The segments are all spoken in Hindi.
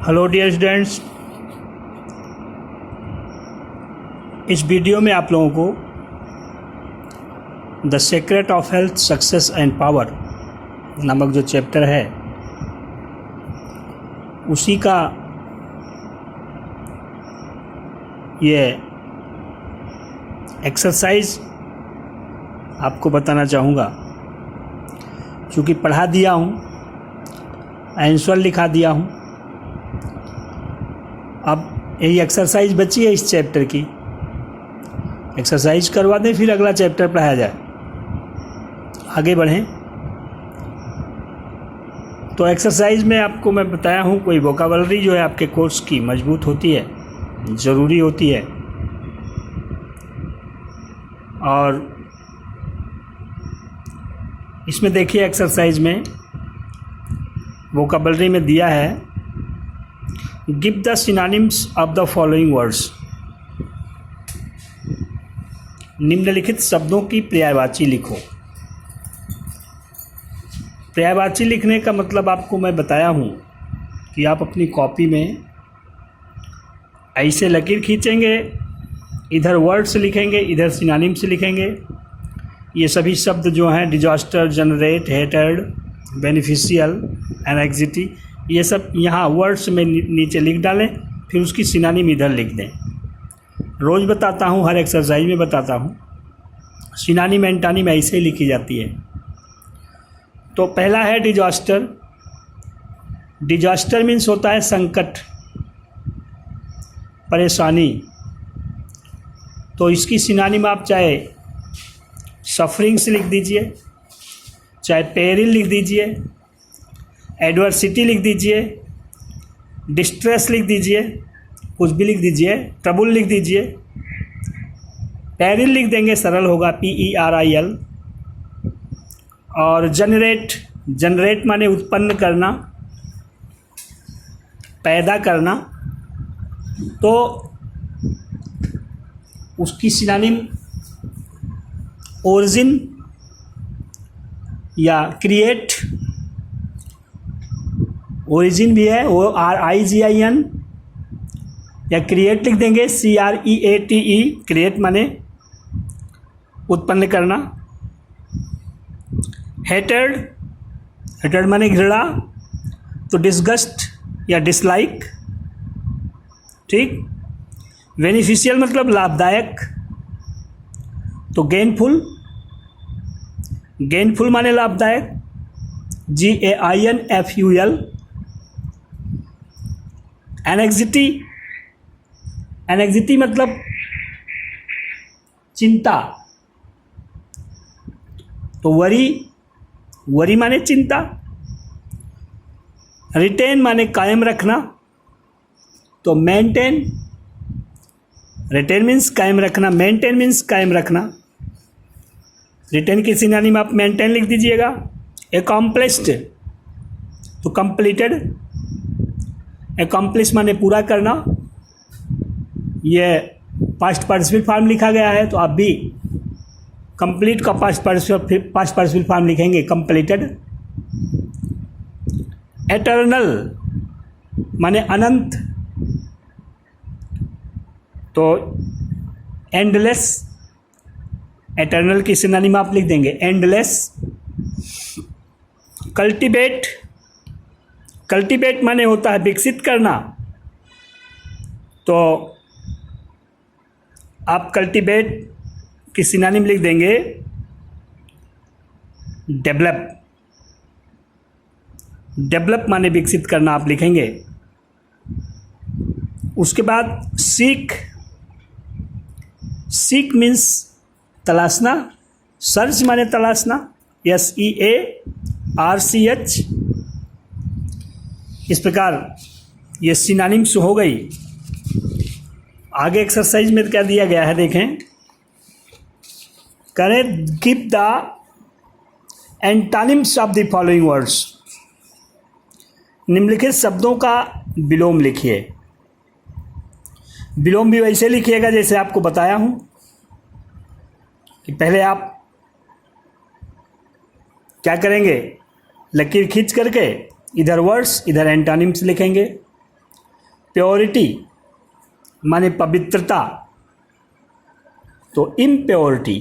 हेलो डियर स्टूडेंट्स, इस वीडियो में आप लोगों को the secret of health success and power नामक जो चैप्टर है उसी का ये एक्सरसाइज आपको बताना चाहूँगा। क्योंकि पढ़ा दिया हूँ, आंसर लिखा दिया हूँ, अब यही एक्सरसाइज बची है इस चैप्टर की। एक्सरसाइज करवा दें, फिर अगला चैप्टर पढ़ाया जाए। आगे बढ़ें तो एक्सरसाइज में आपको मैं बताया हूँ कोई वोकाबलरी जो है आपके कोर्स की मजबूत होती है, ज़रूरी होती है। और इसमें देखिए एक्सरसाइज में वोकाबलरी में दिया है, give the synonyms of the following words. निम्नलिखित शब्दों की पर्यायवाची लिखो। पर्यायवाची लिखने का मतलब आपको मैं बताया हूँ कि आप अपनी कॉपी में ऐसे लकीर खींचेंगे, इधर वर्ड्स लिखेंगे, इधर सिनोनिम्स लिखेंगे। ये सभी शब्द जो हैं disaster, generate, hated, beneficial, anxiety, ये सब यहाँ वर्ड्स में नीचे लिख डालें, फिर उसकी सिनोनिम इधर लिख दें। रोज़ बताता हूँ, हर एक्सरसाइज में बताता हूँ, सिनोनिम एंटोनिम ऐसे ही लिखी जाती है। तो पहला है डिजास्टर। डिजास्टर मीन्स होता है संकट, परेशानी। तो इसकी सिनोनिम आप चाहे सफरिंग्स लिख दीजिए, चाहे पेरिल लिख दीजिए, एडवर्सिटी लिख दीजिए, डिस्ट्रेस लिख दीजिए, कुछ भी लिख दीजिए, ट्रबल लिख दीजिए। पेरिल लिख देंगे, सरल होगा, PERIL। और जनरेट, जनरेट माने उत्पन्न करना, पैदा करना। तो उसकी सिनोनिम ओरिजिन या क्रिएट, ओरिजिन भी है वो RIGIN, या क्रिएट लिख देंगे CREATE। क्रिएट माने उत्पन्न करना। हेटेड, हेटेड माने घृणा, तो डिसगस्ट या डिसलाइक, ठीक। बेनिफिशियल मतलब लाभदायक, तो गेनफुल, गेनफुल माने लाभदायक, GAINFUL। एनेक्सिटी, एनेक्सिटी मतलब चिंता, तो वरी, वरी माने चिंता। रिटेन माने कायम रखना, तो मेंटेन, रिटेन मीन्स कायम रखना, मेंटेन मीन्स कायम रखना। रिटेन की सिनोनिम आप मेंटेन लिख दीजिएगा। एकम्प्लिश्ड, तो कंप्लीटेड, एकम्प्लिश माने पूरा करना। ये पास्ट पार्टिसिपल फॉर्म लिखा गया है, तो आप भी कंप्लीट का पास्ट पार्टिसिपल फॉर्म लिखेंगे, कंप्लीटेड। एटर्नल माने अनंत, तो एंडलेस, एटर्नल की सिनोनिम आप लिख देंगे एंडलेस। कल्टीवेट, कल्टीवेट माने होता है विकसित करना, तो आप कल्टीवेट की सिनोनिम लिख देंगे डेवलप। डेवलप माने विकसित करना आप लिखेंगे। उसके बाद सीक, सीक मीन्स तलाशना, सर्च माने तलाशना, SEARCH। इस प्रकार ये सिनोनिम्स हो गई। आगे एक्सरसाइज में क्या दिया गया है देखें, करें give the antonyms of the following words. निम्नलिखित शब्दों का विलोम लिखिए। विलोम भी वैसे लिखिएगा जैसे आपको बताया हूं कि पहले आप क्या करेंगे, लकीर खींच करके इधर वर्ड्स इधर एंटोनिम्स लिखेंगे, प्योरिटी माने पवित्रता, तो इम्प्योरिटी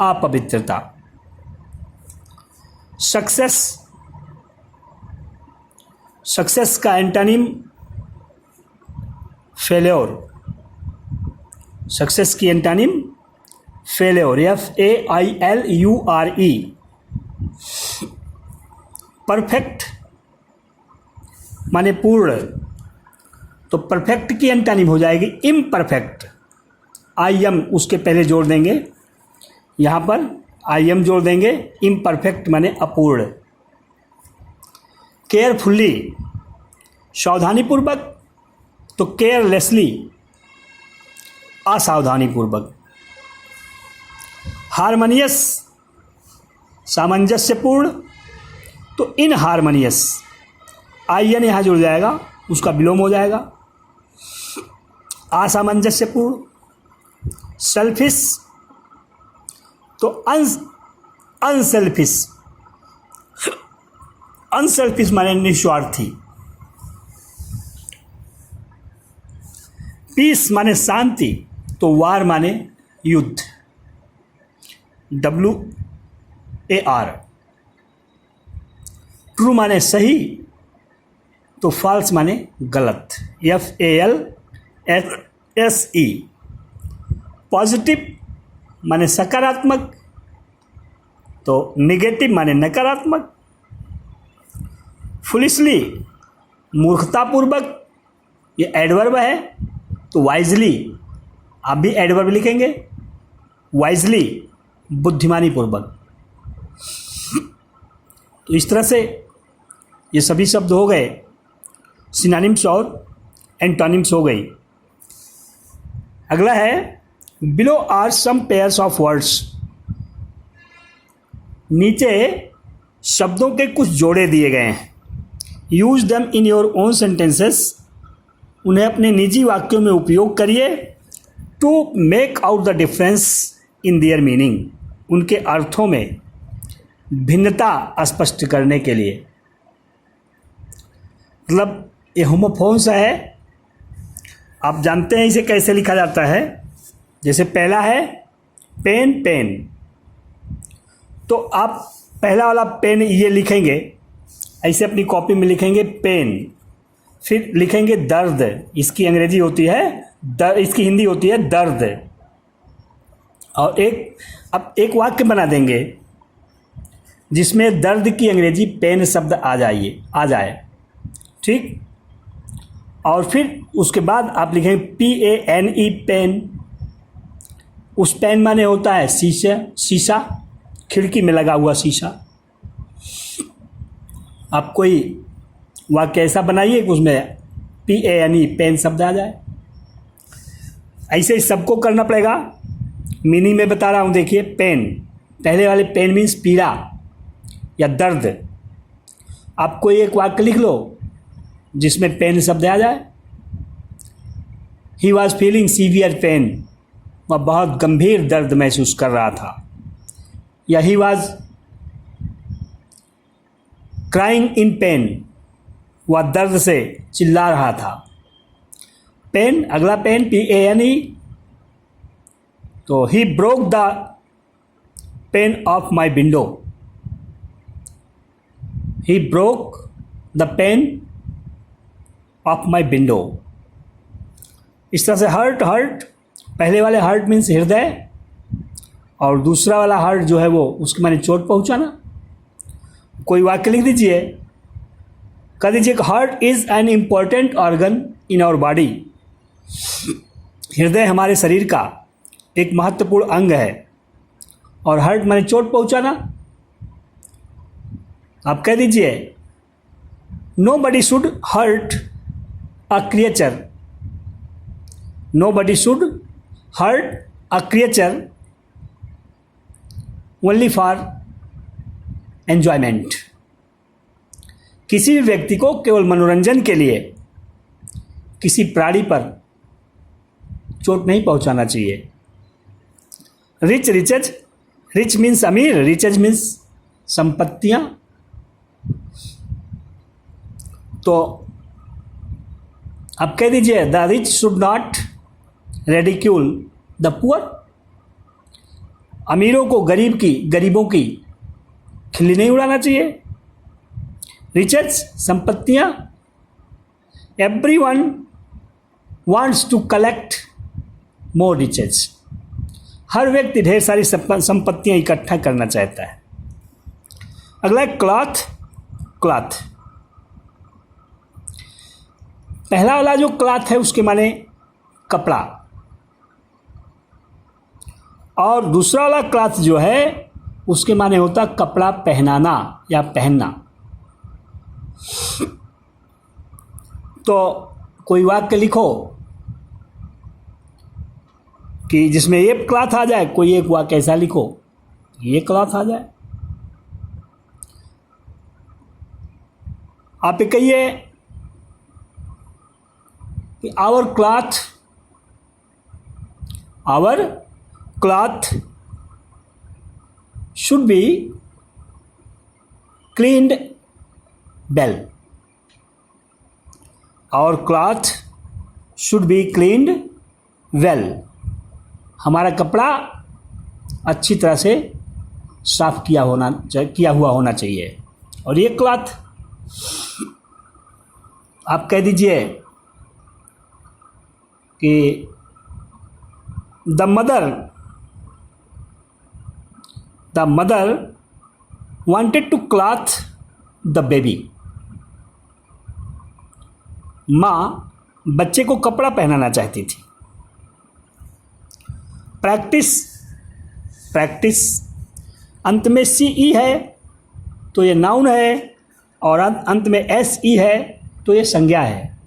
अपवित्रता। सक्सेस, सक्सेस का एंटोनिम फेल्योर, सक्सेस की एंटोनिम फेल्योर, FAILURE। परफेक्ट माने पूर्ण, तो परफेक्ट की एंटोनिम हो जाएगी इम्परफेक्ट। IM उसके पहले जोड़ देंगे, यहाँ पर IM जोड़ देंगे, इम्परफेक्ट माने अपूर्ण। केयरफुली सावधानीपूर्वक, तो केयरलेसली असावधानीपूर्वक। हारमोनियस सामंजस्यपूर्ण, तो इनहारमोनियस IN यहाँ जुड़ जाएगा, उसका विलोम हो जाएगा, असामंजस्यपूर्ण। सेल्फिश, तो अनसेल्फिश, अनसेल्फिश माने निस्वार्थी। पीस माने शांति, तो वार माने युद्ध, WAR। ट्रू माने सही, तो फॉल्स माने गलत, FALSE। पॉजिटिव माने सकारात्मक, तो नेगेटिव माने नकारात्मक। फुलिशली मूर्खतापूर्वक, ये एडवर्ब है, तो वाइजली आप भी एडवर्ब लिखेंगे, वाइजली बुद्धिमानी पूर्वक। तो इस तरह से ये सभी शब्द हो गए, सिनोनिम्स और एंटोनिम्स हो गई। अगला है below are some pairs of words. नीचे शब्दों के कुछ जोड़े दिए गए हैं। Use them in your own sentences, उन्हें अपने निजी वाक्यों में उपयोग करिए। To make out the difference in their meaning, उनके अर्थों में भिन्नता स्पष्ट करने के लिए। मतलब ये होमोफोन्स है, आप जानते हैं इसे कैसे लिखा जाता है। जैसे पहला है पेन, पेन, तो आप पहला वाला पेन ये लिखेंगे, ऐसे अपनी कॉपी में लिखेंगे पेन, फिर लिखेंगे दर्द, इसकी अंग्रेजी होती है इसकी हिंदी होती है दर्द। और अब एक वाक्य बना देंगे जिसमें दर्द की अंग्रेजी पेन शब्द आ जाए, ठीक। और फिर उसके बाद आप लिखेंगे PANE, पेन। उस पेन माने होता है शीशा, खिड़की में लगा हुआ शीशा। आप कोई वाक्य ऐसा बनाइए कि उसमें PANE, पेन शब्द आ जाए। ऐसे ही सबको करना पड़ेगा। मीनिंग में बता रहा हूँ, देखिए पेन, पहले वाले पेन मीन्स पीड़ा या दर्द। आप कोई एक वाक्य लिख लो जिसमें पेन शब्द आ जाए। He was feeling severe pain, वह बहुत गंभीर दर्द महसूस कर रहा था। या he was crying in pen, वह दर्द से चिल्ला रहा था। पेन, अगला पेन PANE, तो he broke the pain of my window, he broke the pain of my window. इस तरह से हर्ट, पहले वाले हर्ट मीन्स हृदय, और दूसरा वाला हर्ट जो है वो उसके माने चोट पहुंचाना। कोई वाक्य लिख दीजिए, कह दीजिए heart is an important organ in our body, हृदय हमारे शरीर का एक महत्वपूर्ण अंग है। और हर्ट माने चोट पहुंचाना। आप कह दीजिए nobody should hurt a creature, nobody should hurt a creature only for enjoyment. किसी भी व्यक्ति को केवल मनोरंजन के लिए किसी प्राणी पर चोट नहीं पहुंचाना चाहिए। रिच मीन्स अमीर, रिचेज मीन्स संपत्तियां। तो अब कह दीजिए the rich should not ridicule the poor. अमीरों को गरीबों की खिल्ली नहीं उड़ाना चाहिए। रिचेस संपत्तियां, everyone wants to collect more riches. हर व्यक्ति ढेर सारी संपत्तियां इकट्ठा करना चाहता है। अगला है क्लॉथ। क्लॉथ, पहला वाला जो क्लॉथ है उसके माने कपड़ा, और दूसरा वाला क्लॉथ जो है उसके माने होता कपड़ा पहनाना या पहनना। तो कोई वाक्य लिखो कि जिसमें ये क्लॉथ आ जाए, कोई एक वाक्य ऐसा लिखो ये क्लॉथ आ जाए। आप कहिए कि our cloth should be cleaned well. Our cloth should be cleaned well. हमारा कपड़ा अच्छी तरह से साफ किया हुआ होना चाहिए। और ये क्लॉथ आप कह दीजिए कि the mother wanted to cloth the baby. माँ बच्चे को कपड़ा पहनाना चाहती थी। प्रैक्टिस अंत में सी ई है तो ये नाउन है, और अंत में एस ई है तो ये संज्ञा है।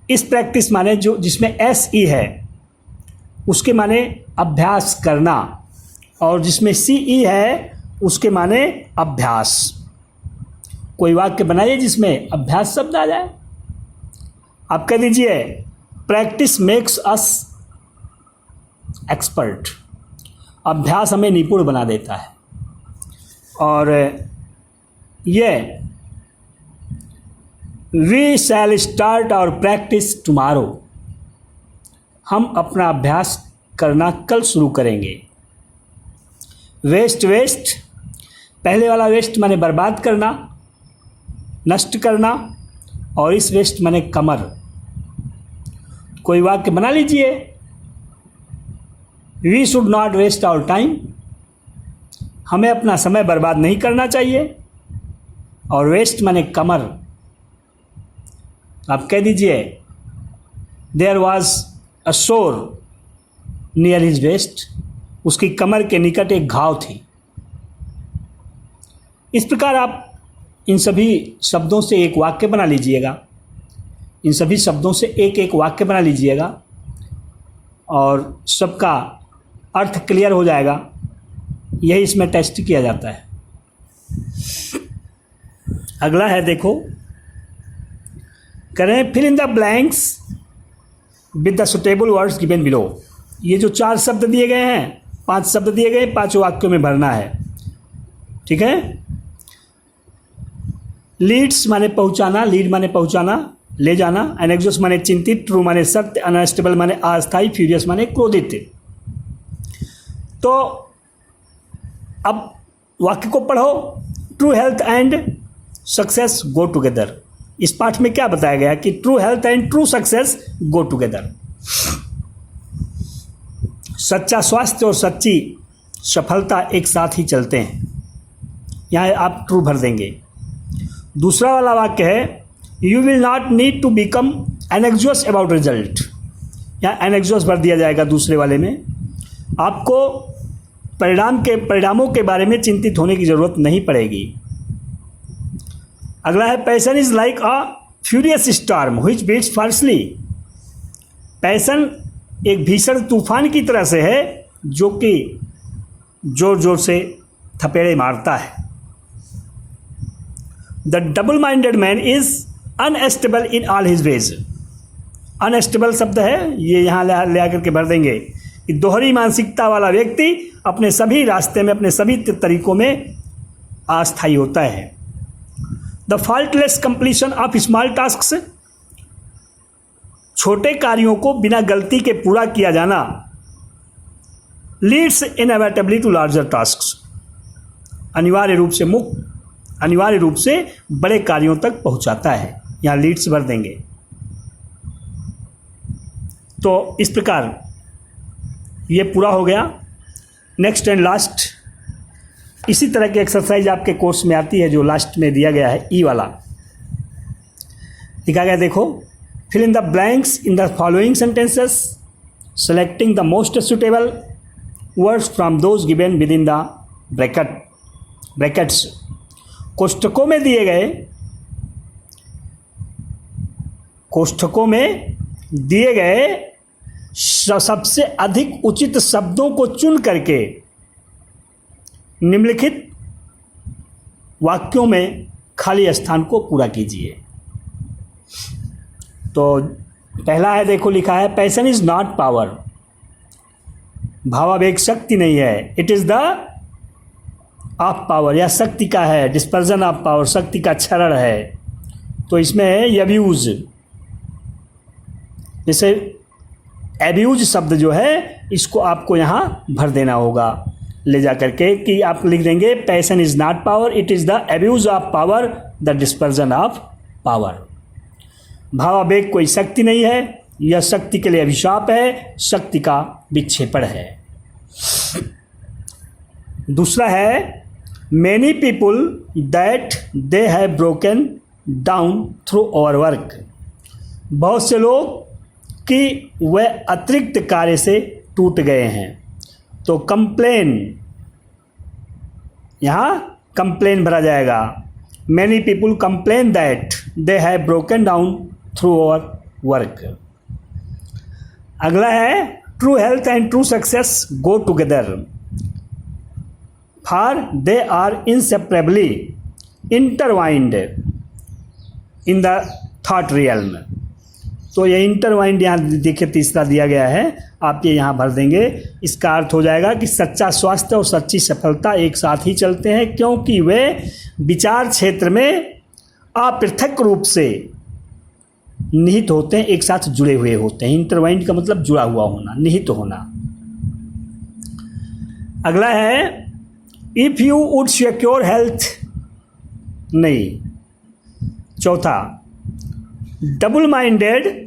इस प्रैक्टिस माने जो जिसमें एस ई है उसके माने अभ्यास करना, और जिसमें सी ई है उसके माने अभ्यास। कोई वाक्य बनाइए जिसमें अभ्यास शब्द आ जाए। आप कह दीजिए प्रैक्टिस मेक्स अस एक्सपर्ट। अभ्यास हमें निपुण बना देता है। और ये we shall start our practice tomorrow. हम अपना अभ्यास करना कल शुरू करेंगे। वेस्ट, पहले वाला वेस्ट माने बर्बाद करना, नष्ट करना, और इस वेस्ट माने कमर। कोई वाक्य बना लीजिए। We should not waste our time. हमें अपना समय बर्बाद नहीं करना चाहिए। और वेस्ट माने कमर। आप कह दीजिए देयर वॉज अ सोर नियर हिज वेस्ट। उसकी कमर के निकट एक घाव थी। इस प्रकार आप इन सभी शब्दों से एक वाक्य बना लीजिएगा। इन सभी शब्दों से एक एक वाक्य बना लीजिएगा और सबका अर्थ क्लियर हो जाएगा। यही इसमें टेस्ट किया जाता है। अगला है, देखो, करें fill in the blanks with the suitable words given below. ये जो 4 शब्द दिए गए हैं, 5 शब्द दिए गए, 5 वाक्यों में भरना है। ठीक है। लीड्स माने पहुंचाना, लीड माने पहुंचाना, ले जाना। एनेक्सोस माने चिंतित, ट्रू माने सत्य, अनस्टेबल माने अस्थायी, फ्यूरियस माने क्रोधित। तो अब वाक्य को पढ़ो। True health and success go together. इस पाठ में क्या बताया गया कि true health and true success go together. सच्चा स्वास्थ्य और सच्ची सफलता एक साथ ही चलते हैं। यहाँ आप ट्रू भर देंगे। दूसरा वाला वाक्य है you will not need to become anxious about result. यहाँ एनेक्सियस भर दिया जाएगा दूसरे वाले में। आपको परिणामों के बारे में चिंतित होने की ज़रूरत नहीं पड़ेगी। अगला है passion is like a furious storm which beats fiercely. Passion एक भीषण तूफान की तरह से है जो कि जोर जोर से थपेड़े मारता है। The double minded man is unstable in all his veg. Unstable शब्द है, ये यहाँ ले आकर के भर देंगे कि दोहरी मानसिकता वाला व्यक्ति अपने सभी रास्ते में, अपने सभी तरीकों में अस्थायी होता है। The faultless completion of small tasks. छोटे कार्यों को बिना गलती के पूरा किया जाना leads inevitably to larger tasks, अनिवार्य रूप से बड़े कार्यों तक पहुंचाता है। यहाँ लीड्स भर देंगे। तो इस प्रकार ये पूरा हो गया। नेक्स्ट एंड लास्ट, इसी तरह की एक्सरसाइज आपके कोर्स में आती है जो लास्ट में दिया गया है, ई वाला लिखा गया। देखो, fill in the blanks in the following sentences selecting the most suitable words from those given within the brackets. कोष्ठकों में दिए गए सबसे अधिक उचित शब्दों को चुन करके निम्नलिखित वाक्यों में खाली स्थान को पूरा कीजिए। तो पहला है, देखो लिखा है, पैशन इज नॉट पावर। भावावेग शक्ति नहीं है। It is the of power, या शक्ति का है। डिस्पर्जन ऑफ पावर, शक्ति का क्षरण है। तो इसमें है एब्यूज। जैसे एब्यूज शब्द जो है इसको आपको यहाँ भर देना होगा ले जा करके, कि आप लिख देंगे passion is not power, it is the abuse of power, the dispersion of power. भावावेग कोई शक्ति नहीं है, यह शक्ति के लिए अभिशाप है, शक्ति का विक्षेपण है। दूसरा है, many people that they have broken down through overwork. बहुत से लोग कि वह अतिरिक्त कार्य से टूट गए हैं। तो कंप्लेन, यहाँ कंप्लेन भरा जाएगा। Many people complain that they have broken down through overwork. अगला है, true health and true success go together, for they are inseparably intertwined in the thought realm. तो ये इंटरवाइंड यहाँ देखिए तीसरा दिया गया है, आप ये यहाँ भर देंगे। इसका अर्थ हो जाएगा कि सच्चा स्वास्थ्य और सच्ची सफलता एक साथ ही चलते हैं, क्योंकि वे विचार क्षेत्र में अपृथक रूप से निहित होते हैं, एक साथ जुड़े हुए होते हैं। इंटरवाइंड का मतलब जुड़ा हुआ होना, निहित होना। अगला है, if you would secure health, नहीं। चौथा, double minded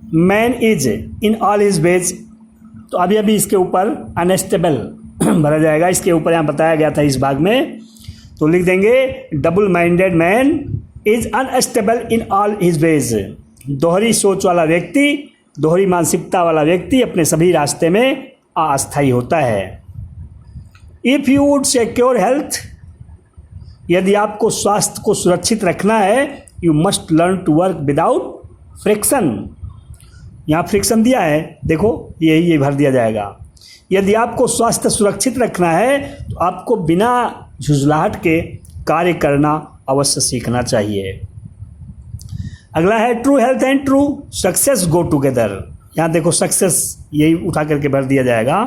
man is in all his veg. तो अभी इसके ऊपर अनस्टेबल भरा जाएगा। इसके ऊपर यहाँ बताया गया था इस भाग में, तो लिख देंगे double minded man is unstable in all his veg. दोहरी सोच वाला व्यक्ति, दोहरी मानसिकता वाला व्यक्ति अपने सभी रास्ते में अस्थायी होता है। If you would secure health, यदि आपको स्वास्थ्य को सुरक्षित रखना है, you must learn to work without friction. यहाँ फ्रिक्शन दिया है, देखो ये भर दिया जाएगा। यदि आपको स्वास्थ्य सुरक्षित रखना है तो आपको बिना झुंझलाहट के कार्य करना अवश्य सीखना चाहिए। अगला है, true health and true success go together. यहाँ देखो सक्सेस यही उठा करके भर दिया जाएगा,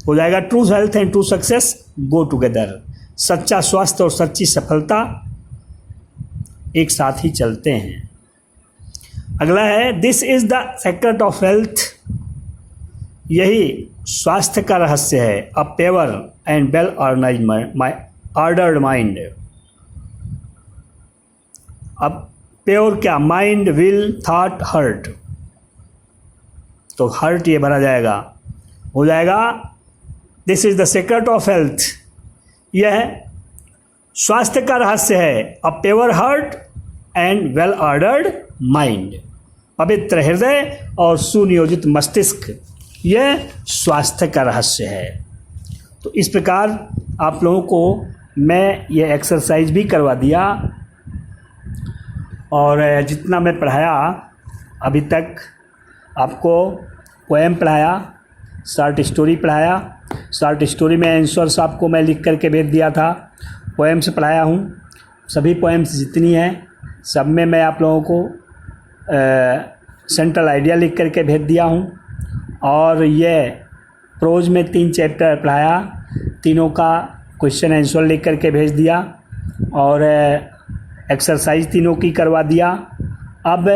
हो जाएगा true health and true success go together. सच्चा स्वास्थ्य और सच्ची सफलता एक साथ ही चलते हैं। अगला है, this is the secret of health, यही स्वास्थ्य का रहस्य है। A pure and well ordered mind. अब प्योर क्या, माइंड, विल, थॉट, हर्ट। तो हर्ट ये भरा जाएगा, हो जाएगा this is the secret of health, यह स्वास्थ्य का रहस्य है। A pure heart and well ordered mind, पवित्र हृदय और सुनियोजित मस्तिष्क, यह स्वास्थ्य का रहस्य है। तो इस प्रकार आप लोगों को मैं ये एक्सरसाइज भी करवा दिया, और जितना मैं पढ़ाया अभी तक, आपको पोएम पढ़ाया, शॉर्ट स्टोरी पढ़ाया। शॉर्ट स्टोरी में आंसर्स आपको मैं लिख करके भेज दिया था। पोएम्स पढ़ाया हूँ, सभी पोएम्स जितनी हैं सब में मैं आप लोगों को सेंट्रल आइडिया लिख करके भेज दिया हूँ। और ये प्रोज में 3 चैप्टर पढ़ाया, तीनों का क्वेश्चन आंसर लिख करके भेज दिया, और एक्सरसाइज तीनों की करवा दिया। अब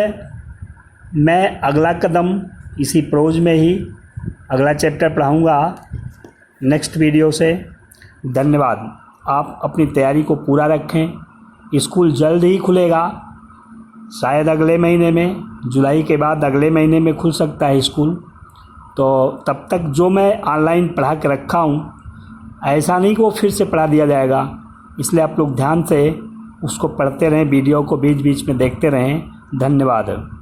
मैं अगला कदम इसी प्रोज में ही अगला चैप्टर पढ़ाऊँगा नेक्स्ट वीडियो से। धन्यवाद। आप अपनी तैयारी को पूरा रखें। स्कूल जल्द ही खुलेगा, शायद अगले महीने में, जुलाई के बाद अगले महीने में खुल सकता है स्कूल। तो तब तक जो मैं ऑनलाइन पढ़ा के रखा हूँ, ऐसा नहीं कि वो फिर से पढ़ा दिया जाएगा। इसलिए आप लोग ध्यान से उसको पढ़ते रहें, वीडियो को बीच बीच में देखते रहें। धन्यवाद।